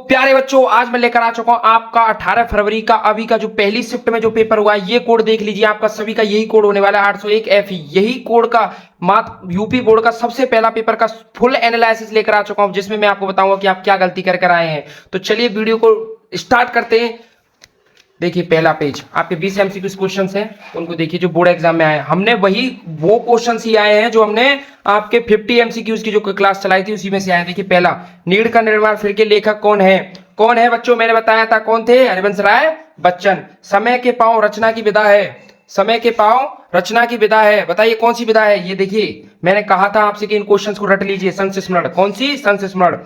प्यारे बच्चों, आज मैं लेकर आ चुका हूं आपका 18 फरवरी का अभी का जो पहली शिफ्ट में जो पेपर हुआ है, ये कोड देख लीजिए। आपका सभी का यही कोड होने वाला है 801F। यही कोड का यूपी बोर्ड का सबसे पहला पेपर का फुल एनालिसिस लेकर आ चुका हूं, जिसमें मैं आपको बताऊंगा कि आप क्या गलती कर आए हैं। तो चलिए वीडियो को स्टार्ट करते हैं। देखिए पहला पेज, आपके 20 एमसीक्यू क्वेश्चन हैं, उनको देखिए जो बोर्ड एग्जाम में आए हैं। हमने वो क्वेश्चन ही आए हैं जो हमने आपके 50 एमसीक्यूज की जो क्लास चलाई थी उसी में से आए। देखिए पहला, नीड़ का निर्माण फिर के लेखक कौन है? कौन है बच्चों? मैंने बताया था कौन थे, हरिवंश राय बच्चन। समय के पांव रचना की विधा है, समय के पांव रचना की विधा है, बताइए कौन सी विधा है? ये देखिए मैंने कहा था आपसे कि इन क्वेश्चंस को रट लीजिए। संस्मरण, कौन सी? संस्मरण।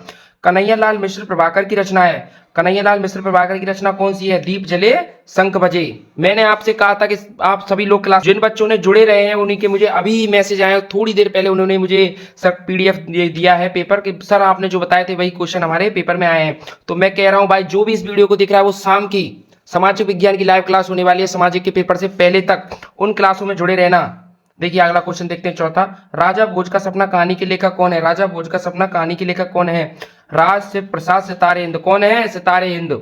कन्हैयालाल मिश्र प्रभाकर की रचना है। कन्हैयालाल मिश्र प्रभाकर की रचना कौन सी है? दीप जले शंख बजे। मैंने आपसे कहा था कि आप सभी लोग क्लास, जिन बच्चों ने जुड़े रहे हैं उन्हीं के मुझे अभी मैसेज आए, थोड़ी देर पहले उन्होंने मुझे सर पीडीएफ दिया है पेपर के। सर आपने जो बताए थे वही क्वेश्चन हमारे पेपर में आए हैं। तो मैं कह रहा हूं भाई, जो भी इस वीडियो को दिख रहा है वो शाम की सामाजिक विज्ञान की लाइव क्लास होने वाली है, सामाजिक के पेपर से पहले तक उन क्लासों में जुड़े रहना। देखिए अगला क्वेश्चन देखते हैं, चौथा। राजा भोज का सपना कहानी के लेखक कौन है? राजा भोज का सपना कहानी के लेखक कौन है? राज से प्रसाद सितारे हिंद। कौन है? सितारे हिंद।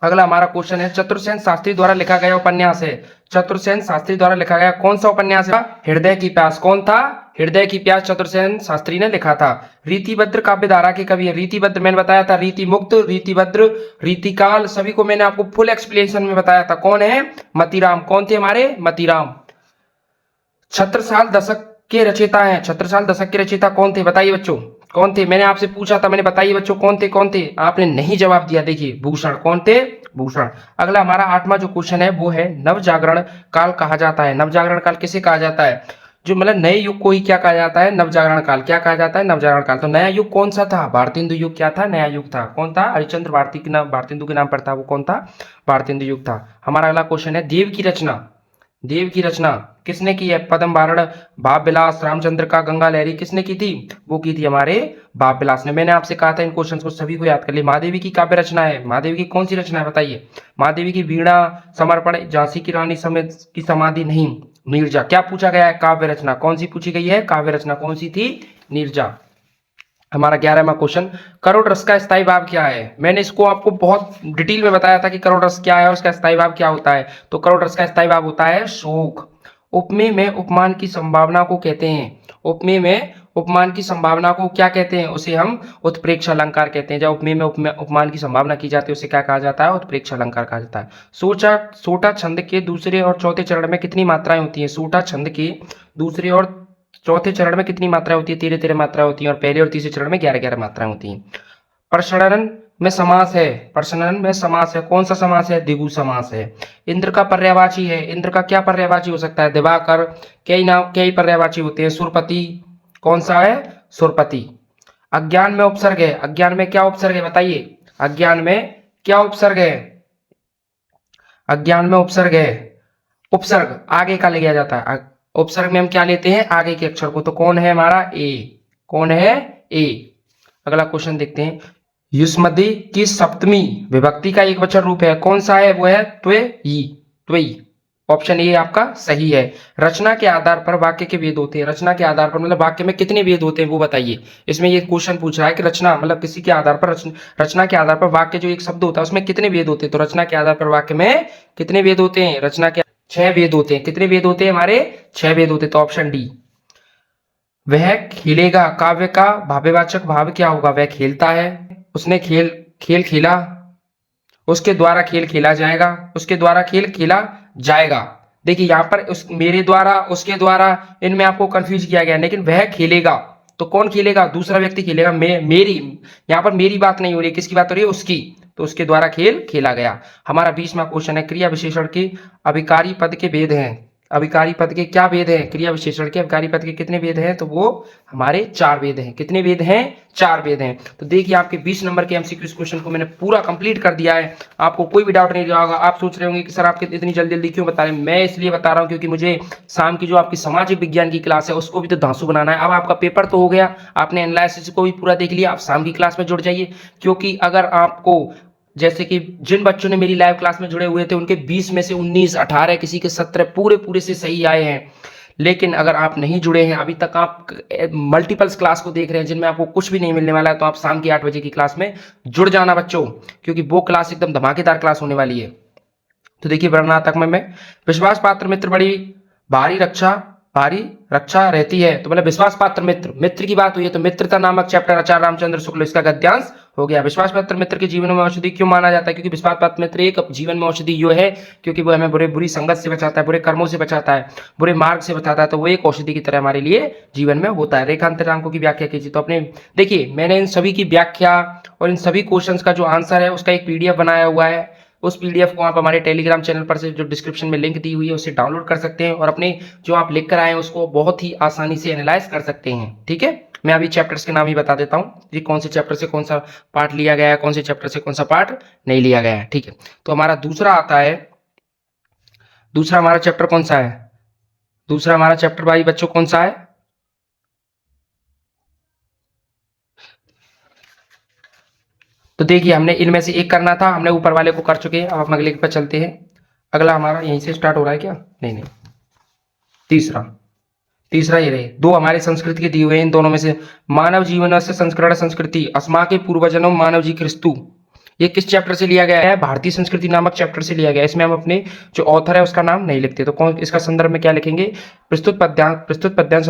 अगला हमारा क्वेश्चन है, चतुर्सेन शास्त्री द्वारा लिखा गया उपन्यास है। चतुर्सेन शास्त्री द्वारा लिखा गया कौन सा उपन्यास है? हृदय की प्यास। कौन था? हृदय की प्यास चतुर्सेन शास्त्री ने लिखा था। रीतिभद्र काव्य धारा के कवि है। रीतिभद्र मैंने बताया था, रीति मुक्त, रीतिभद्र, रीतिकाल, सभी को मैंने आपको फुल एक्सप्लेनेशन में बताया था। कौन है? मतीराम। कौन थे हमारे? मतीराम। छत्रसाल दशक के रचयिता हैं। छत्रसाल दशक के रचयिता कौन थे? बताइए बच्चों कौन थे? मैंने आपसे पूछा था, मैंने बताइए बच्चों कौन थे? कौन थे? आपने नहीं जवाब दिया। देखिए भूषण। कौन थे? भूषण। अगला हमारा 8वां जो क्वेश्चन है वो है, नवजागरण काल कहा जाता है। नवजागरण काल किसे कहा जाता है? जो मतलब नए युग को ही क्या कहा जाता है? नवजागरण काल। क्या कहा जाता है? नवजागरण काल। तो नया युग कौन सा था? भारतेंदु युग। क्या था? नया युग था। कौन था? हरिश्चंद्र भारती के नाम, भारतेंदु के नाम पर था। वो कौन था? भारतेंदु युग था। हमारा अगला क्वेश्चन है, देव की रचना। देव की रचना किसने की है? पद्म बारण, भाव विलास, रामचंद्र का, गंगा लहरी, किसने की थी? वो की थी हमारे भाव विलास ने। मैंने आपसे कहा था इन क्वेश्चंस को सभी को याद कर लिए। महादेवी की काव्य रचना है। महादेवी की कौन सी रचना है? बताइए। महादेवी की वीणा, समर्पण, झांसी की रानी समेत की समाधि नहीं, नीरजा। क्या पूछा गया है? काव्य रचना कौन सी पूछी गई है? काव्य रचना कौन सी थी? नीरजा। हमारा 11वां क्वेश्चन, करोड़ रस का स्थायी भाव क्या है? मैंने इसको आपको बहुत डिटेल में बताया था कि करोड़ रस क्या है और उसका स्थायी भाव क्या होता है। तो करोड़ रस का स्थायी भाव होता है शोक। उपमेय में उपमान की संभावना को कहते हैं। उपमेय में उपमान की संभावना को क्या कहते हैं? उसे हम उत्प्रेक्ष अलंकार कहते हैं। जब उपमेय में उपमान की संभावना की जाती है उसे क्या कहा जाता है? उत्प्रेक्ष अलंकार कहा जाता है। सोटा छंद के दूसरे और चौथे चरण में कितनी मात्राएं होती हैं? सोटा छंद के दूसरे और चौथे चरण में कितनी मात्राएं होती है? 13 मात्राएं होती हैं। और पहले और तीसरे चरण में 11 मात्राएं होती हैं। प्रसरण में समास है। प्रसरण में समास है। कौन सा समास है? द्विगु समास है। इंद्र का पर्यायवाची है। इंद्र का क्या पर्यायवाची हो सकता है? दिवाकर। कई पर्यायवाची होते हैं। सुरपति। कौन सा है? सुरपति। अज्ञान में उपसर्ग है। अज्ञान में क्या उपसर्ग है? बताइए। अज्ञान में क्या उपसर्ग है? अज्ञान में उपसर्ग है। उपसर्ग आगे का ले लिया जाता है। उपसर्ग में हम क्या लेते हैं? आगे के अक्षर को। तो कौन है हमारा? ए। कौन है? ए। अगला क्वेश्चन देखते हैं, युष्मदि की सप्तमी विभक्ति का एक वचन रूप है। कौन सा है? वो है त्वेयी। त्वेयी। ऑप्शन ए आपका सही है। रचना के आधार पर वाक्य के भेद होते हैं। रचना के आधार पर मतलब वाक्य में कितने भेद होते हैं वो बताइए। इसमें ये क्वेश्चन पूछ रहा है कि रचना मतलब किसी के आधार पर, रचना के आधार पर वाक्य जो एक शब्द होता है उसमें कितने भेद होते हैं। तो रचना के आधार पर वाक्य में कितने भेद होते हैं? रचना के 6 भेद होते हैं। कितने भेद होते हैं हमारे? 6 भेद होते हैं। तो ऑप्शन डी। वह खेलेगा काव्य का भाव्यवाचक भाव क्या होगा? वह खेलता है, उसने खेल खेला, उसके द्वारा खेल खेला जाएगा, उसके द्वारा खेल खेला जाएगा। देखिए यहाँ पर मेरे द्वारा, उसके द्वारा, इनमें आपको कंफ्यूज किया गया। लेकिन वह खेलेगा तो कौन खेलेगा? दूसरा व्यक्ति खेलेगा। मेरी, यहाँ पर मेरी बात नहीं हो रही है, किसकी बात हो रही है? उसकी। तो उसके द्वारा खेल खेला गया। हमारा 20वां क्वेश्चन है, क्रिया विशेषण के अभिकारी पद के भेद हैं। अभिकारी पद के क्या भेद हैं? क्रिया विशेषण के अभिकारी पद के कितने भेद हैं? तो वो हमारे 4 भेद हैं। कितने भेद हैं? 4 भेद हैं। तो देखिए आपके 20 नंबर के एमसीक्यू क्वेश्चन को मैंने पूरा कंप्लीट कर दिया है। आपको कोई भी डाउट नहीं रहा होगा। आप सोच रहे होंगे कि सर आपके इतनी जल्दी जल्दी क्यों बता रहे हैं? मैं इसलिए बता रहा हूँ क्योंकि मुझे शाम की जो आपकी सामाजिक विज्ञान की क्लास है उसको भी तो धांसू बनाना है। अब आपका पेपर तो हो गया, आपने एनालिसिस को भी पूरा देख लिया, आप शाम की क्लास में जुड़ जाइए। क्योंकि अगर आपको, जैसे कि जिन बच्चों ने मेरी लाइव क्लास में जुड़े हुए थे उनके 20 में से 19, 18, किसी के 17 पूरे पूरे से सही आए हैं। लेकिन अगर आप नहीं जुड़े हैं अभी तक, आप मल्टीपल्स क्लास को देख रहे हैं जिनमें आपको कुछ भी नहीं मिलने वाला है, तो आप शाम की 8 बजे की क्लास में जुड़ जाना बच्चों, क्योंकि वो क्लास एकदम धमाकेदार क्लास होने वाली है। तो देखिए वर्णनात्मक में विश्वास पात्र मित्र बड़ी भारी रक्षा रहती है। तो मतलब विश्वास पात्र मित्र की बात हुई है, तो मित्रता नामक चैप्टर आचार्य रामचंद्र शुक्ल इसका गद्यांश हो गया। विश्वास पात्र मित्र के जीवन में औषधि क्यों माना जाता है? क्योंकि विश्वास पात्र मित्र एक जीवन में औषधि यो है, क्योंकि वो हमें बुरी संगत से बचाता है, बुरे कर्मों से बचाता है, बुरे मार्ग से बचाता है, तो वो एक औषधि की तरह हमारे लिए जीवन में होता है। रेखांतरांकों की व्याख्या कीजिए। तो अपने देखिए मैंने इन सभी की व्याख्या और इन सभी क्वेश्चंस का जो आंसर है उसका एक पीडीएफ बनाया हुआ है। उस पीडीएफ को आप हमारे टेलीग्राम चैनल पर से जो डिस्क्रिप्शन में लिंक दी हुई है उससे डाउनलोड कर सकते हैं और अपने जो आप लिख कर आए हैं उसको बहुत ही आसानी से एनालाइज कर सकते हैं। ठीक है, मैं अभी चैप्टर्स के नाम ही बता देता हूँ कि कौन से चैप्टर से कौन सा पार्ट लिया गया है, कौन से चैप्टर से कौन सा पार्ट नहीं लिया गया है। ठीक है, तो हमारा दूसरा आता है, दूसरा हमारा चैप्टर कौन सा है? दूसरा हमारा चैप्टर भाई बच्चों कौन सा है? तो देखिए हमने इनमें से एक करना था, हमने ऊपर वाले को कर चुके हैं। अब हम अगले पर चलते हैं। अगला हमारा यहीं से स्टार्ट हो रहा है क्या? नहीं, तीसरा ये रहे। दो हमारे संस्कृति के दिए हुए हैं, इन दोनों में से मानव जीवन से संस्करण संस्कृति अस्मा के पूर्वजन्म मानव जी क्रिस्तु, ये किस चैप्टर से लिया गया है? भारतीय संस्कृति नामक चैप्टर से लिया गया है। इसमें हम अपने जो ऑथर है उसका नाम नहीं लिखते, तो कौन इसका संदर्भ में क्या लिखेंगे? प्रस्तुत पद्यांश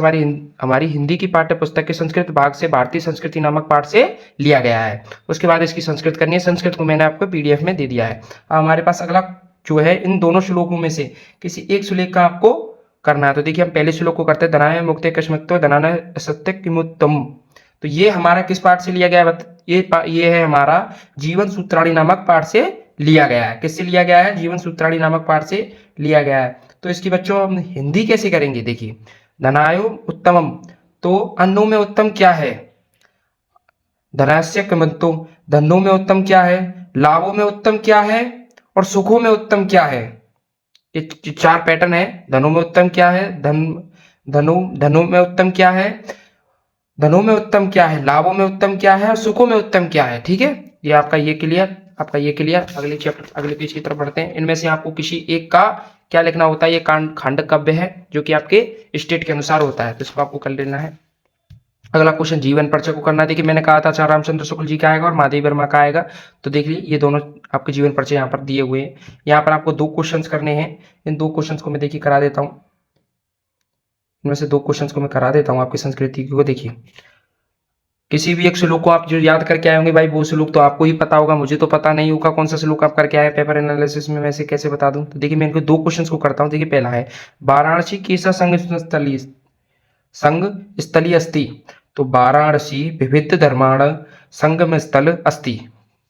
हमारी हिंदी की पाठ्य पुस्तक के संस्कृत भाग से भारतीय संस्कृति नामक पाठ से लिया गया है। उसके बाद इसकी संस्कृत करनी है। संस्कृत को मैंने आपको पीडीएफ में दे दिया है। हमारे पास अगला जो है इन दोनों श्लोकों में से किसी एक श्लोक का आपको करना है। तो देखिए हम पहले श्लोक को करते हैं, धनाय मुक्ते कश्मक्तो धनाना असत्य किमुत्तम। तो ये हमारा किस पाठ से लिया गया है? ये है हमारा जीवन सूत्राणी नामक पाठ से लिया गया है। किससे लिया गया है? जीवन सूत्राणी नामक पाठ से लिया गया है। तो इसकी बच्चों हम हिंदी कैसे करेंगे? देखिए धनायो उत्तमम, तो अन्नों में उत्तम क्या है? धनास्य कमंतो, धनों में उत्तम क्या है? लाभों में उत्तम क्या है? और सुखों में उत्तम क्या है? ये चार पैटर्न है। धनों में उत्तम क्या है? धनों में उत्तम क्या है? धनों में उत्तम क्या है? लाभों में उत्तम क्या है? और सुखों में उत्तम क्या है? ठीक है, ये आपका ये क्लियर, अगले चैप्टर अगले पेज की तरफ बढ़ते हैं। इनमें से आपको किसी एक का क्या लिखना होता है? ये खंड काव्य है जो कि आपके स्टेट के अनुसार होता है, तो इसको आपको कर लेना है। अगला क्वेश्चन जीवन परिचय को करना है। देखिए मैंने कहा था आचार्य रामचंद्र शुक्ल जी का आएगा और महादेवी वर्मा का आएगा। तो देख लीजिए ये दोनों आपके जीवन परिचय यहाँ पर दिए हुए हैं। यहाँ पर आपको 2 क्वेश्चंस करने हैं। इन 2 क्वेश्चंस को मैं देखिए करा देता हूँ। इनमें से 2 क्वेश्चंस को मैं करा देता हूँ आपकी संस्कृति को। देखिए किसी भी एक श्लोक को आप जो याद करके आए होंगे भाई, वो श्लोक तो आपको ही पता होगा, मुझे तो पता नहीं होगा कौन सा श्लोक आप करके आए पेपर एनालिसिस में, वैसे कैसे बता दूं। तो देखिए मैं इनको 2 क्वेश्चंस को करता हूँ। देखिए पहला है वाराणसी केसा संघ स्थली अस्ति, तो वाराणसी विविध धर्माण संगम स्थल अस्ति।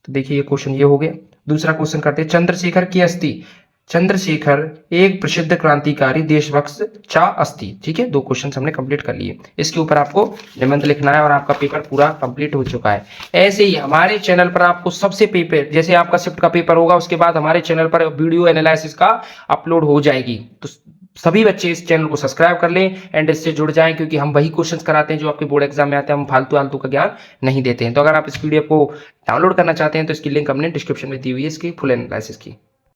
तो देखिए ये क्वेश्चन ये हो गया। दूसरा क्वेश्चन करते हैं चंद्रशेखर की अस्ति, चंद्रशेखर एक प्रसिद्ध क्रांतिकारी देशभक्त चा अस्ति। ठीक है, 2 क्वेश्चन हमने कंप्लीट कर लिए। इसके ऊपर आपको निबंध लिखना है और आपका पेपर पूरा कंप्लीट हो चुका है। ऐसे ही हमारे चैनल पर आपको सबसे पेपर, जैसे आपका शिफ्ट का पेपर होगा उसके बाद हमारे चैनल पर वीडियो एनालिसिस का अपलोड हो जाएगी। तो सभी बच्चे इस चैनल को सब्सक्राइब कर लें एंड इससे जुड़ जाएं, क्योंकि हम वही क्वेश्चंस कराते हैं जो आपके बोर्ड एग्जाम में आते हैं। हम फालतू का ज्ञान नहीं देते हैं। तो अगर आप इस पीडीएफ को डाउनलोड करना चाहते हैं तो इसकी लिंक हमने डिस्क्रिप्शन में दी हुई है, इसकी फुल एनालिसिस की।